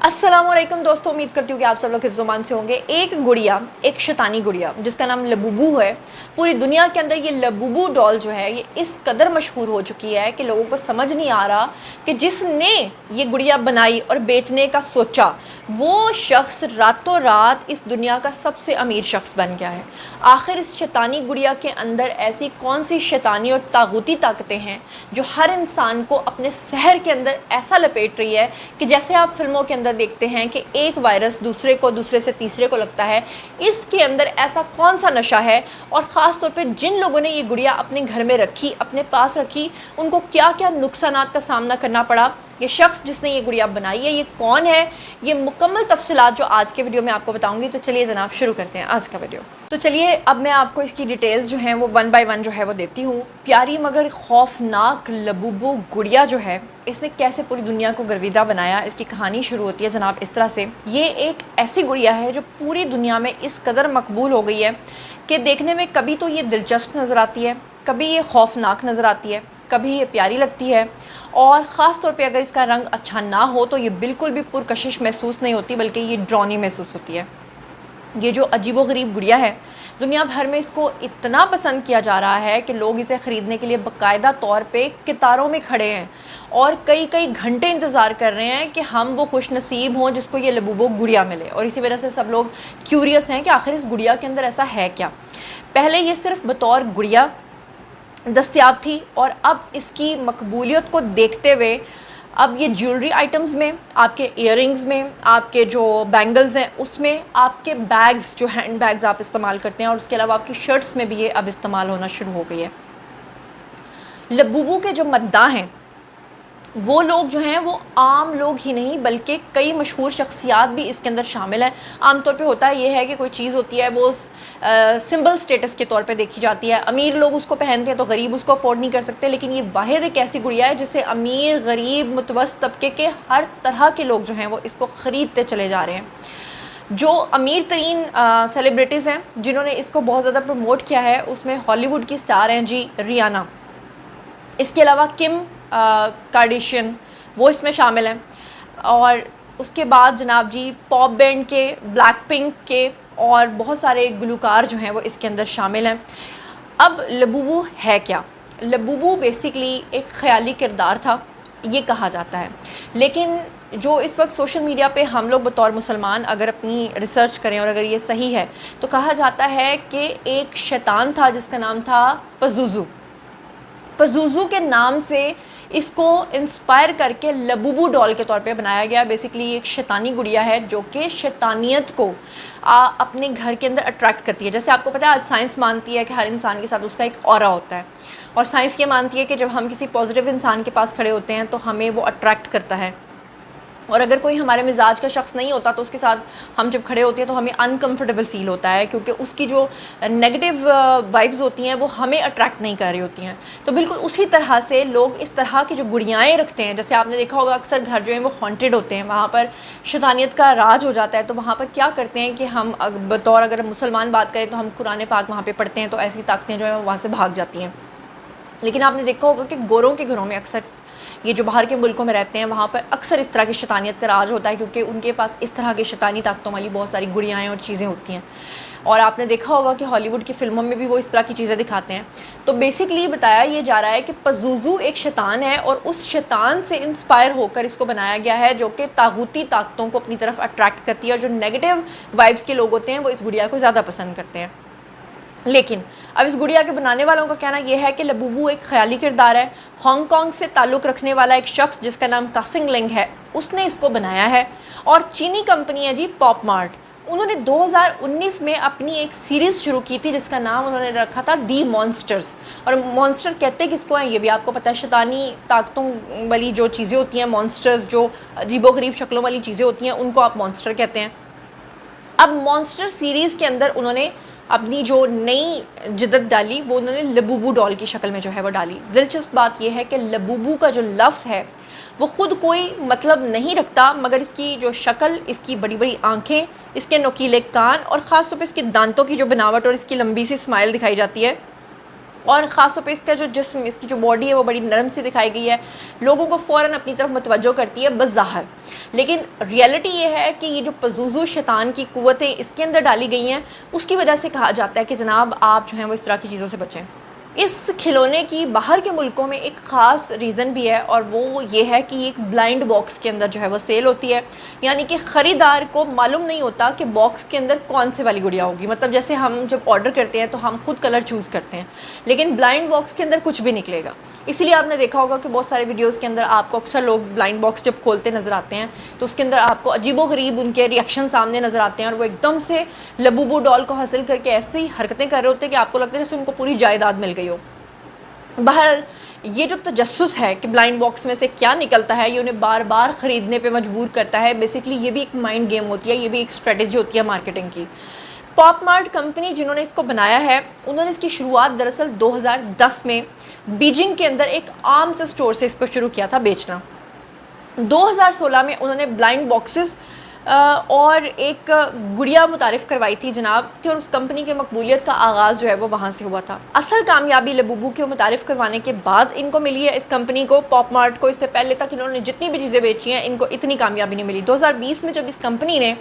अस्सलामुअलैकुम दोस्तों, उम्मीद करती हूँ कि आप सब लोग हिफ्ज़-ओ-मान से होंगे। एक गुड़िया, एक शैतानी गुड़िया जिसका नाम लबूबू है, पूरी दुनिया के अंदर ये लबूबू डॉल जो है ये इस कदर मशहूर हो चुकी है कि लोगों को समझ नहीं आ रहा कि जिसने ये गुड़िया बनाई और बेचने का सोचा वो शख्स रातों रात इस दुनिया का सबसे अमीर शख्स बन गया है। आखिर इस शैतानी गुड़िया के अंदर ऐसी कौन सी शैतानी और तागूती ताकतें हैं जो हर इंसान को अपने सहर के अंदर ऐसा लपेट रही है कि जैसे आप फिल्मों के अंदर देखते हैं कि एक वायरस दूसरे को, दूसरे से तीसरे को लगता है। इसके अंदर ऐसा कौन सा नशा है और ख़ास तौर पे जिन लोगों ने ये गुड़िया अपने घर में रखी, अपने पास रखी, उनको क्या क्या नुकसानात का सामना करना पड़ा। ये शख्स जिसने ये गुड़िया बनाई है ये कौन है, ये मुकम्मल तफसीलात जो आज के वीडियो में आपको बताऊंगी। तो चलिए जनाब शुरू करते हैं आज का वीडियो। तो चलिए अब मैं आपको इसकी डिटेल्स जो हैं वो 1 बाय 1 जो है वो देती हूँ। प्यारी मगर खौफनाक लबूबू गुड़िया जो है इसने कैसे पूरी दुनिया को गर्विदा बनाया, इसकी कहानी शुरू होती है जनाब इस तरह से। ये एक ऐसी गुड़िया है जो पूरी दुनिया में इस कदर मकबूल हो गई है कि देखने में कभी तो ये दिलचस्प नज़र आती है, कभी ये खौफनाक नज़र आती है, कभी ये प्यारी लगती है और ख़ास तौर पे अगर इसका रंग अच्छा ना हो तो ये बिल्कुल भी पुरकशिश महसूस नहीं होती, बल्कि ये ड्रॉनी महसूस होती है। ये जो अजीबोगरीब गुड़िया है दुनिया भर में इसको इतना पसंद किया जा रहा है कि लोग इसे ख़रीदने के लिए बाकायदा तौर पे कतारों में खड़े हैं और कई कई घंटे इंतज़ार कर रहे हैं कि हम वो खुश नसीब हों जिसको ये लबूबू गुड़िया मिले। और इसी वजह से सब लोग क्यूरियस हैं कि आखिर इस गुड़िया के अंदर ऐसा है क्या। पहले ये सिर्फ बतौर गुड़िया दस्तयाब थी और अब इसकी मकबूलियत को देखते हुए अब ये ज्वेलरी आइटम्स में, आपके इयररिंग्स में, आपके जो बैंगल्स हैं उसमें, आपके बैग्स जो हैंड बैग्स आप इस्तेमाल करते हैं और उसके अलावा आपकी शर्ट्स में भी ये अब इस्तेमाल होना शुरू हो गई है। लबूबू के जो मद्दाह हैं वो लोग जो हैं वो आम लोग ही नहीं बल्कि कई मशहूर शख्सियात भी इसके अंदर शामिल हैं। आमतौर पे होता ये है कि कोई चीज़ होती है वो सिंबल स्टेटस के तौर पे देखी जाती है। अमीर लोग उसको पहनते हैं तो गरीब उसको अफोर्ड नहीं कर सकते, लेकिन ये वाहिद एक ऐसी गुड़िया है जिसे अमीर, गरीब, मुतवस्सित तबके के हर तरह के लोग जो हैं वो इसको ख़रीदते चले जा रहे हैं। जो अमीर तरीन सेलिब्रिटीज़ हैं जिन्होंने इसको बहुत ज़्यादा प्रमोट किया है उसमें हॉलीवुड की स्टार हैं जी रियाना, इसके अलावा किम कार्डिशियन वो इसमें शामिल हैं, और उसके बाद जनाब जी पॉप बैंड के, ब्लैक पिंक के और बहुत सारे गुलकार जो हैं वो इसके अंदर शामिल हैं। अब लबूबू है क्या? लबूबू बेसिकली एक ख़याली किरदार था ये कहा जाता है, लेकिन जो इस वक्त सोशल मीडिया पे हम लोग बतौर मुसलमान अगर अपनी रिसर्च करें और अगर ये सही है तो कहा जाता है कि एक शैतान था जिसका नाम था पज़ूज़ू। पज़ूज़ू के नाम से इसको इंस्पायर करके लबूबू डॉल के तौर पे बनाया गया। बेसिकली एक शैतानी गुड़िया है जो कि शैतानियत को अपने घर के अंदर अट्रैक्ट करती है। जैसे आपको पता है आज साइंस मानती है कि हर इंसान के साथ उसका एक ऑरा होता है, और साइंस ये मानती है कि जब हम किसी पॉजिटिव इंसान के पास खड़े होते हैं तो हमें वो अट्रैक्ट करता है, और अगर कोई हमारे मिजाज का शख्स नहीं होता तो उसके साथ हम जब खड़े होते हैं तो हमें अनकंफर्टेबल फ़ील होता है, क्योंकि उसकी जो नेगेटिव वाइब्स होती हैं वो हमें अट्रैक्ट नहीं कर रही होती हैं। तो बिल्कुल उसी तरह से लोग इस तरह की जो गुड़ियाएँ रखते हैं, जैसे आपने देखा होगा अक्सर घर जो हैं वो हॉन्टेड होते हैं, वहाँ पर शैतानियत का राज हो जाता है। तो वहाँ पर क्या करते हैं कि हम बतौर अगर मुसलमान बात करें तो हम कुरान पाक वहाँ पर पढ़ते हैं तो ऐसी ताकतें जो हैं वहाँ से भाग जाती हैं। लेकिन आपने देखा होगा कि गोरों के घरों में अक्सर, ये जो बाहर के मुल्कों में रहते हैं वहाँ पर अक्सर इस तरह की शैतानियत का राज होता है, क्योंकि उनके पास इस तरह की शैतानी ताकतों वाली बहुत सारी गुड़ियाएँ और चीज़ें होती हैं। और आपने देखा होगा कि हॉलीवुड की फ़िल्मों में भी वो इस तरह की चीज़ें दिखाते हैं। तो बेसिकली बताया ये जा रहा है कि पज़ूज़ू एक शैतान है और उस शैतान से इंस्पायर होकर इसको बनाया गया है जो कि तागूती ताकतों को अपनी तरफ अट्रैक्ट करती है, और जो नेगेटिव वाइब्स के लोग होते हैं वो इस गुड़िया को ज़्यादा पसंद करते हैं। लेकिन अब इस गुड़िया के बनाने वालों का कहना यह है कि लबूबू एक ख़याली किरदार है। हांगकांग से ताल्लुक़ रखने वाला एक शख्स जिसका नाम कासिंग लिंग है उसने इसको बनाया है, और चीनी कंपनी है जी पॉप मार्ट, उन्होंने 2019 में अपनी एक सीरीज़ शुरू की थी जिसका नाम उन्होंने रखा था दी मॉन्स्टर्स। और मॉन्स्टर कहते किसको हैं ये भी आपको पता है, शैतानी ताकतों वाली जो चीज़ें होती हैं, मॉन्स्टर्स जो अजीबोगरीब शक्लों वाली चीज़ें होती हैं उनको आप मॉन्स्टर कहते हैं। अब मॉन्स्टर सीरीज़ के अंदर उन्होंने अपनी जो नई जिद्दत डाली वो उन्होंने लबूबू डॉल की शक्ल में जो है वो डाली। दिलचस्प बात यह है कि लबूबू का जो लफ्ज़ है वो ख़ुद कोई मतलब नहीं रखता, मगर इसकी जो शक्ल, इसकी बड़ी बड़ी आँखें, इसके नुकीले कान और ख़ास तौर पर इसके दांतों की जो बनावट और इसकी लंबी सी स्माइल दिखाई जाती है, और ख़ास तौर पे इसका जो जिस्म, इसकी जो बॉडी है वो बड़ी नरम सी दिखाई गई है, लोगों को फ़ौरन अपनी तरफ मुतवज्जो करती है बज़ाहिर। लेकिन रियलिटी ये है कि ये जो पज़ूज़ू शैतान की क़ुव्वतें इसके अंदर डाली गई हैं, उसकी वजह से कहा जाता है कि जनाब आप जो हैं वो इस तरह की चीज़ों से बचें। इस खिलौने की बाहर के मुल्कों में एक ख़ास रीज़न भी है, और वो ये है कि एक ब्लाइंड बॉक्स के अंदर जो है वो सेल होती है, यानी कि ख़रीदार को मालूम नहीं होता कि बॉक्स के अंदर कौन से वाली गुड़िया होगी। मतलब जैसे हम जब ऑर्डर करते हैं तो हम खुद कलर चूज़ करते हैं, लेकिन ब्लाइंड बॉक्स के अंदर कुछ भी निकलेगा। इसीलिए आपने देखा होगा कि बहुत सारे वीडियोज़ के अंदर आपको अक्सर लोग ब्लाइंड बॉक्स जब खोलते नज़र आते हैं तो उसके अंदर आपको अजीबोगरीब उनके रिएक्शन सामने नज़र आते हैं, और वो एकदम से लबूबू डॉल को हासिल करके ऐसी हरकतें कर रहे होते हैं कि आपको लगता है जैसे उनको पूरी जायदाद मिल गई हो। बहरहाल ये जो तजस्सुस है कि ब्लाइंड बॉक्स में से क्या निकलता है, ये उन्हें बार बार ख़रीदने पे मजबूर करता है। बेसिकली ये भी एक माइंड गेम होती है, ये भी एक स्ट्रेटजी होती है मार्केटिंग की। पॉप मार्ट कंपनी जिन्होंने इसको बनाया है, उन्होंने इसकी शुरुआत दरअसल 2010 में बीजिंग के अंदर एक आम से स्टोर से इसको शुरू किया था बेचना। 2016 में उन्होंने ब्लाइंड बॉक्सेस और एक गुड़िया मुतारिफ़ करवाई थी जनाब कि, और उस कंपनी के मकबूलियत का आगाज़ जो है वो वहाँ से हुआ था। असल कामयाबी लबूबू के मुतारिफ़ करवाने के बाद इनको मिली है, इस कंपनी को, पॉप मार्ट को। इससे पहले तक इन्होंने जितनी भी चीज़ें बेची हैं इनको इतनी कामयाबी नहीं मिली। 2020 में जब इस कंपनी ने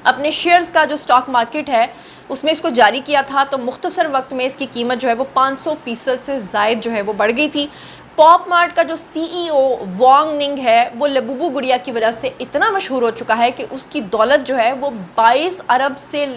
अपने शेयर्स का जो स्टॉक मार्केट है उसमें इसको जारी किया था, तो मुख्तसर वक्त में इसकी कीमत जो है वो 500% से ज़ायद जो है वो बढ़ गई थी। पॉप मार्ट का जो CEO वॉन्ग निंग है, वो लबूबू गुड़िया की वजह से इतना मशहूर हो चुका है कि उसकी दौलत जो है वो 22 अरब से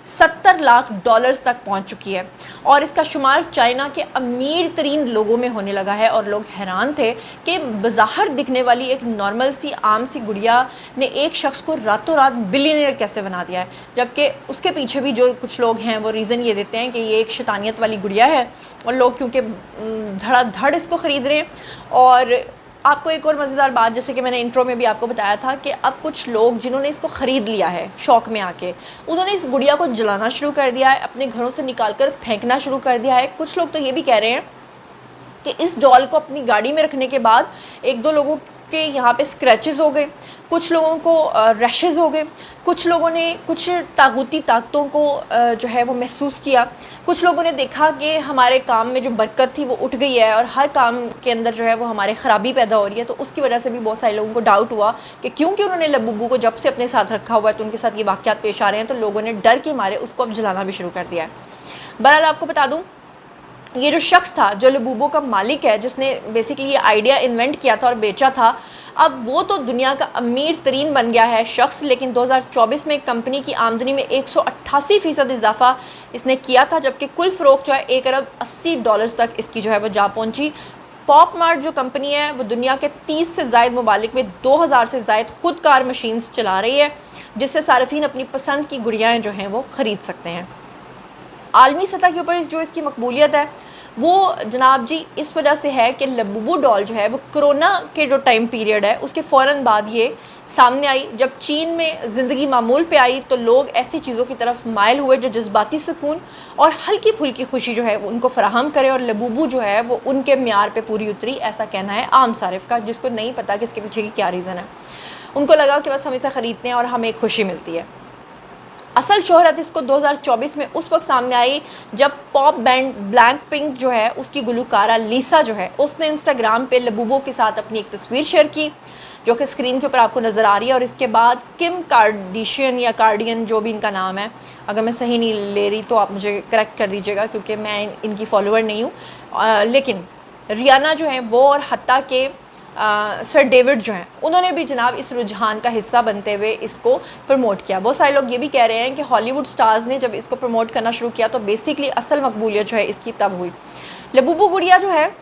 70 लाख डॉलर्स तक पहुंच चुकी है, और इसका शुमार चाइना के अमीर तरीन लोगों में होने लगा है। और लोग हैरान थे कि बज़ाहिर दिखने वाली एक नॉर्मल सी आम सी गुड़िया ने एक शख्स को रातों रात बिलियनियर कैसे बना दिया है, जबकि उसके पीछे भी जो कुछ लोग हैं वो रीज़न ये देते हैं कि ये एक शैतानियत वाली गुड़िया है, और लोग क्योंकि धड़ाधड़ इसको ख़रीद रहे हैं। और आपको एक और मज़ेदार बात, जैसे कि मैंने इंट्रो में भी आपको बताया था कि अब कुछ लोग जिन्होंने इसको ख़रीद लिया है शौक़ में आके, उन्होंने इस गुड़िया को जलाना शुरू कर दिया है, अपने घरों से निकाल कर फेंकना शुरू कर दिया है। कुछ लोग तो ये भी कह रहे हैं कि इस डॉल को अपनी गाड़ी में रखने के बाद एक दो लोगों के यहाँ पे स्क्रैचेस हो गए, कुछ लोगों को रैशेज़ हो गए, कुछ लोगों ने कुछ तागूती ताकतों को जो है वो महसूस किया, कुछ लोगों ने देखा कि हमारे काम में जो बरकत थी वो उठ गई है और हर काम के अंदर जो है वो हमारे ख़राबी पैदा हो रही है। तो उसकी वजह से भी बहुत सारे लोगों को डाउट हुआ कि क्योंकि उन्होंने लबूबू को जब से अपने साथ रखा हुआ है तो उनके साथ ये वाक़यात पेश आ रहे हैं, तो लोगों ने डर के मारे उसको अब जलाना भी शुरू कर दिया है। बहरहाल आपको बता दूँ, ये जो शख्स था जो लबूबू का मालिक है, जिसने बेसिकली ये आइडिया इन्वेंट किया था और बेचा था, अब वो तो दुनिया का अमीर तरीन बन गया है शख्स। लेकिन 2024 में कंपनी की आमदनी में 188% इजाफा इसने किया था, जबकि कुल फ़रोख्त जो है 1 अरब 80 डॉलर्स तक इसकी जो है वो जा पहुंची। पॉप मार्ट जो कंपनी है वो दुनिया के 30 से ज़ायद ममालिक में 2000 से ज़ायद खुदकार मशीन्स चला रही है, जिससे सार्फिन अपनी पसंद की गुड़ियाएँ जो हैं वो ख़रीद सकते हैं। आलमी सतह के ऊपर जो इसकी मकबूलियत है वो जनाब जी इस वजह से है कि लबूबू डॉल जो है वो कोरोना के जो टाइम पीरियड है उसके फ़ौरन बाद ये सामने आई। जब चीन में ज़िंदगी मामूल पे आई तो लोग ऐसी चीज़ों की तरफ माइल हुए जो जज्बाती सुकून और हल्की फुल्की खुशी जो है उनको फराहम करे, और लबूबू जो है वो उनके म्यार पे पूरी उतरी, ऐसा कहना है आम सारिफ का, जिसको नहीं पता कि इसके पीछे की क्या रीज़न है। उनको लगा कि बस हम इसे ख़रीदते हैं और हमें खुशी मिलती है। असल शोहरत इसको 2024 में उस वक्त सामने आई जब पॉप बैंड ब्लैक पिंक जो है उसकी गुलकारा लीसा जो है उसने इंस्टाग्राम पे लबूबू के साथ अपनी एक तस्वीर शेयर की, जो कि स्क्रीन के ऊपर आपको नज़र आ रही है। और इसके बाद किम कार्डिशियन या कार्डियन जो भी इनका नाम है, अगर मैं सही नहीं ले रही तो आप मुझे करेक्ट कर दीजिएगा क्योंकि मैं इनकी फॉलोअर नहीं हूँ, लेकिन रियाना जो है वो और हत्ता के सर डेविड जो हैं उन्होंने भी जनाब इस रुझान का हिस्सा बनते हुए इसको प्रमोट किया। बहुत सारे लोग ये भी कह रहे हैं कि हॉलीवुड स्टार्स ने जब इसको प्रमोट करना शुरू किया तो बेसिकली असल मकबूलियत जो है इसकी तब हुई। लबूबू गुड़िया जो है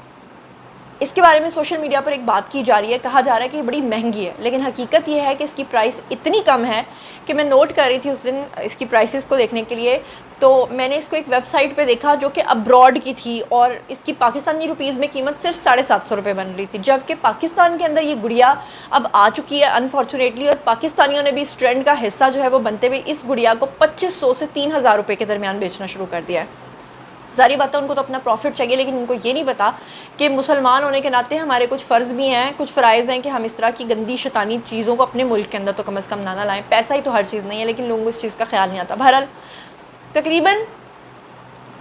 इसके बारे में सोशल मीडिया पर एक बात की जा रही है, कहा जा रहा है कि ये बड़ी महंगी है, लेकिन हकीकत ये है कि इसकी प्राइस इतनी कम है कि मैं नोट कर रही थी उस दिन इसकी प्राइसेस को देखने के लिए, तो मैंने इसको एक वेबसाइट पे देखा जो कि अब्रॉड की थी और इसकी पाकिस्तानी रुपीज़ में कीमत सिर्फ 750 रुपये बन रही थी, जबकि पाकिस्तान के अंदर ये गुड़िया अब आ चुकी है अनफॉर्चुनेटली, और पाकिस्तानियों ने भी इस ट्रेंड का हिस्सा जो है वो बनते हुए इस गुड़िया को 2500 से 3000 रुपये के दरमियान बेचना शुरू कर दिया है। सारी बातें उनको तो अपना प्रॉफिट चाहिए, लेकिन उनको ये नहीं पता कि मुसलमान होने के नाते हमारे कुछ फ़र्ज़ भी हैं, कुछ फ़राइज़ हैं कि हम इस तरह की गंदी शैतानी चीज़ों को अपने मुल्क के अंदर तो कम अज़ कम ना लाएं। पैसा ही तो हर चीज़ नहीं है, लेकिन लोगों को इस चीज़ का ख्याल नहीं आता। बहरहाल तकरीबन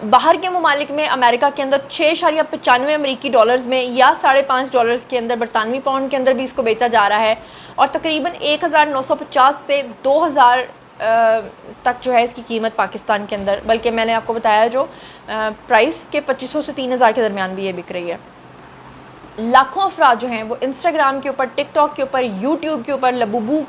बाहर के ममालिक में अमेरिका के अंदर 6.95 अमेरिकी डॉलर्स में या $5.5 के अंदर बरतानवी पाउंड के अंदर भी इसको बेचा जा रहा है, और तकरीबन 1950 से 2000 तक जो है इसकी कीमत पाकिस्तान के अंदर, बल्कि मैंने आपको बताया जो प्राइस के 2500 से 3000 के दरमियान भी ये बिक रही है। लाखों अफराद जो हैं वो इंस्टाग्राम के ऊपर, टिकटॉक के ऊपर, यूट्यूब के ऊपर लबूबू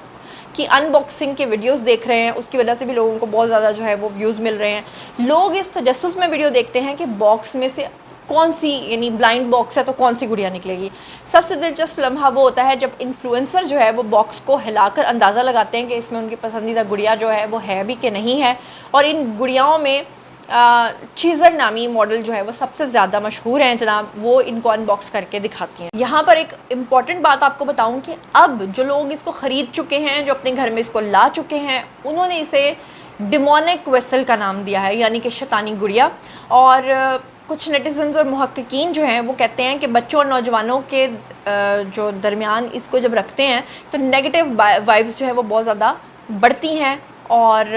की अनबॉक्सिंग के वीडियोस देख रहे हैं, उसकी वजह से भी लोगों को बहुत ज़्यादा जो है वो व्यूज़ मिल रहे हैं। लोग इस तजस्सुस में वीडियो देखते हैं कि बॉक्स में से कौन सी, यानी ब्लाइंड बॉक्स है तो कौन सी गुड़िया निकलेगी। सबसे दिलचस्प लम्हा वो होता है जब इन्फ्लुएंसर जो है वो बॉक्स को हिलाकर अंदाज़ा लगाते हैं कि इसमें उनकी पसंदीदा गुड़िया जो है वो है भी कि नहीं है, और इन गुड़ियाओं में चीज़र नामी मॉडल जो है वो सबसे ज़्यादा मशहूर हैं जनाब, वो इनको अनबॉक्स करके दिखाती हैं। यहाँ पर एक इम्पॉर्टेंट बात आपको बताऊँ कि अब जो लोग इसको ख़रीद चुके हैं, जो अपने घर में इसको ला चुके हैं, उन्होंने इसे डिमोनिक वेसल का नाम दिया है, यानी कि शैतानी गुड़िया। और कुछ नेटिजन्स और मुहक्किकीन जो हैं वो कहते हैं कि बच्चों और नौजवानों के जो दरमियान इसको जब रखते हैं तो नेगेटिव वाइब्स जो है वो बहुत ज़्यादा बढ़ती हैं, और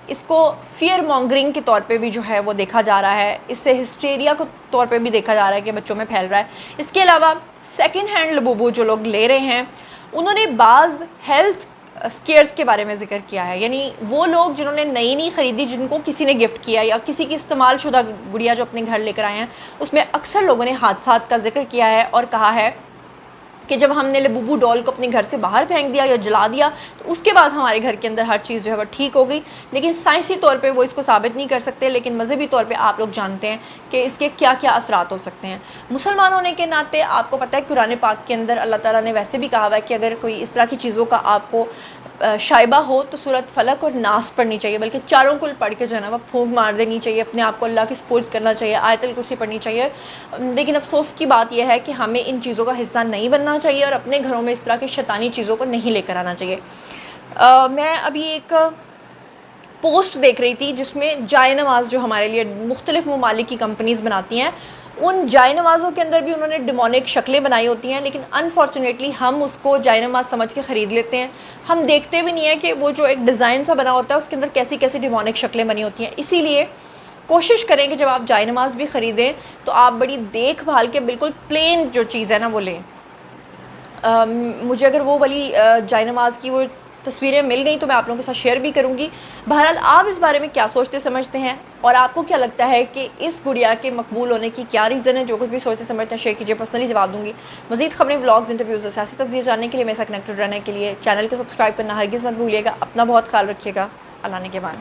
इसको फियर मॉन्गरिंग के तौर पे भी जो है वो देखा जा रहा है, इससे हिस्टेरिया के तौर पे भी देखा जा रहा है कि बच्चों में फैल रहा है। इसके अलावा सेकंड हैंड लबूबू जो लोग ले रहे हैं, उन्होंने बाज़ हेल्थ स्केयर्स के बारे में जिक्र किया है, यानी वो लोग जिन्होंने नई नहीं ख़रीदी, जिनको किसी ने गिफ्ट किया या किसी की इस्तेमाल शुदा गुड़िया जो अपने घर लेकर आए हैं, उसमें अक्सर लोगों ने हादसात का जिक्र किया है और कहा है कि जब हमने लबूबू डॉल को अपने घर से बाहर फेंक दिया या जला दिया तो उसके बाद हमारे घर के अंदर हर चीज़ जो है वह ठीक हो गई। लेकिन साइंसी तौर पे वो इसको साबित नहीं कर सकते, लेकिन मज़हबी तौर पे आप लोग जानते हैं कि इसके क्या क्या असरात हो सकते हैं। मुसलमान होने के नाते आपको पता है कुरान पाक के अंदर अल्लाह ताला ने वैसे भी कहा हुआ है कि अगर कोई इस तरह की चीज़ों का आपको शाइबा हो तो सूरत फलक और नास पढ़नी चाहिए, बल्कि चारों कुल पढ़ के जो है ना वह फूंक मार देनी चाहिए, अपने आप को अल्लाह के स्पुर्द करना चाहिए, आयतल कुर्सी पढ़नी चाहिए। लेकिन अफसोस की बात यह है कि हमें इन चीज़ों का हिस्सा नहीं बनना चाहिए और अपने घरों में इस तरह की शैतानी चीज़ों को नहीं लेकर आना चाहिए। मैं अभी एक पोस्ट देख रही थी जिसमें जाय नमाज जो हमारे लिए मुख्तलिफ ममालिक की कंपनीज़ बनाती हैं, उन जाय नमाज़ों के अंदर भी उन्होंने डिमोनिक शक्लें बनाई होती हैं, लेकिन अनफॉर्चुनेटली हम उसको जाय नमाज समझ के ख़रीद लेते हैं। हम देखते भी नहीं है कि वो जो एक डिज़ाइन सा बना होता है उसके अंदर कैसी कैसी डिमोनिक शक्लें बनी होती हैं। इसीलिए कोशिश करें कि जब आप जाय नमाज भी ख़रीदें तो आप बड़ी देखभाल के बिल्कुल प्लेन जो चीज़ है ना वो लें। मुझे अगर वो वाली जाय नमाज की वो तस्वीरें मिल गई तो मैं आप लोगों के साथ शेयर भी करूंगी। बहरहाल आप इस बारे में क्या सोचते समझते हैं और आपको क्या लगता है कि इस गुड़िया के मकबूल होने की क्या रीज़न है? जो कुछ भी सोचते समझते हैं शेयर कीजिए, पर्सनली जवाब दूंगी। मज़ीद खबरें, व्लॉग्स, इंटरव्यूज़ और सियासी तज्ज़िया जानने के लिए मेरे साथ कनेक्टेड रहने के लिए चैनल को सब्सक्राइब करना हरगिज़ मत भूलिएगा। अपना बहुत ख्याल रखिएगा। अल्लाह ने के बाद।